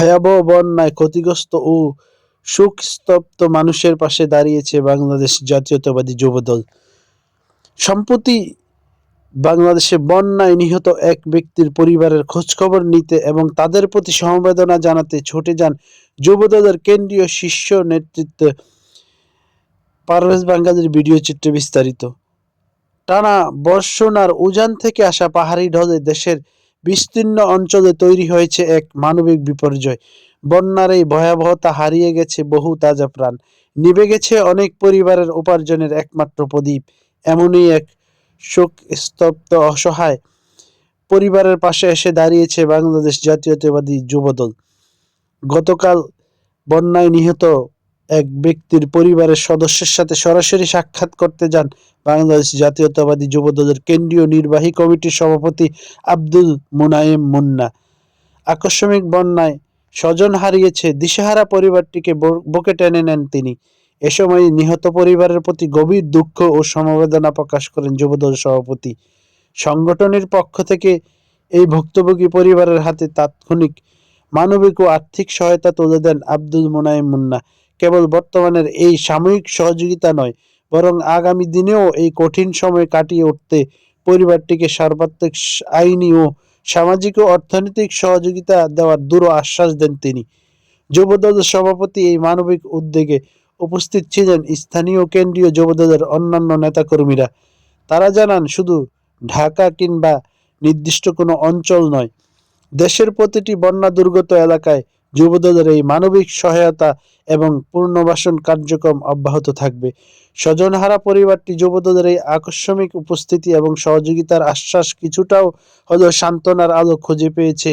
ভয়াবহ বন্যায় ক্ষতিগ্রস্ত ও শোকস্তব্ধ মানুষের পাশে দাঁড়িয়েছে বাংলাদেশ জাতীয়তাবাদী যুবদল। সম্প্রতি বাংলাদেশে বন্যায় নিহত এক ব্যক্তির পরিবারের খোঁজখবর নিতে এবং তাদের প্রতি সমবেদনা জানাতে ছুটে যান যুবদলের কেন্দ্রীয় শীর্ষ নেতৃত্ব। পারভেজ বাঙ্গালীর ভিডিও চিত্রে বিস্তারিত। টানা বর্ষণার উজান থেকে আসা পাহাড়ি ঢলে দেশের বিস্তীর্ণ অঞ্চলে তৈরি হয়েছে এক মানবিক বিপর্যয়। বন্যার এই ভয়াবহতা হারিয়ে গেছে বহু তাজা প্রাণ, নিভে গেছে অনেক পরিবারের উপার্জনের একমাত্র প্রদীপ। এমনই এক শোকস্তব্ধ অসহায় পরিবারের পাশে এসে দাঁড়িয়েছে বাংলাদেশ জাতীয়তাবাদী যুবদল। গতকাল বন্যায় নিহত এক ব্যক্তির পরিবারের সদস্যের সাথে সরাসরি সাক্ষাৎ করতে যান বাংলাদেশ জাতীয়তাবাদী যুবদলের কেন্দ্রীয় নির্বাহী কমিটির সভাপতি আব্দুল মুনায়েম মুন্না। আকস্মিক বন্যায় স্বজন হারিয়েছে দিশেহারা পরিবারটিকে বুকে টেনে নেন তিনি। এ সময় নিহত পরিবারের প্রতি গভীর দুঃখ ও সমবেদনা প্রকাশ করেন যুবদল সভাপতি। সংগঠনের পক্ষ থেকে এই ভুক্তভোগী পরিবারের হাতে তাৎক্ষণিক মানবিক ও আর্থিক সহায়তা তুলে দেন আব্দুল মুনায়েম মুন্না। কেবল বর্তমানের এই সাময়িক সহযোগিতা নয়, বরং আগামী দিনেও এই কঠিন সময় কাটিয়ে উঠতে পরিবারটিকে সর্বাত্মক আইনি ও সামাজিক ও অর্থনৈতিক সহযোগিতা দেওয়ার দৃঢ় আশ্বাস দেন তিনি। যুবদলের সভাপতি এই মানবিক উদ্যোগে উপস্থিত ছিলেন স্থানীয় কেন্দ্রীয় যুবদলের অন্যান্য নেতাকর্মীরা। তারা জানান, শুধু ঢাকা কিংবা নির্দিষ্ট কোনো অঞ্চল নয়, দেশের প্রতিটি বন্যা দুর্গত এলাকায় যুবদলের এই মানবিক সহায়তা এবং পুনর্বাসন কার্যক্রম অব্যাহত থাকবে। স্বজনহারা পরিবারটি যুবদলের এই আকস্মিক উপস্থিতি এবং সহযোগিতার আশ্বাস কিছুটাও হলেও সান্ত্বনার আলো খুঁজে পেয়েছে।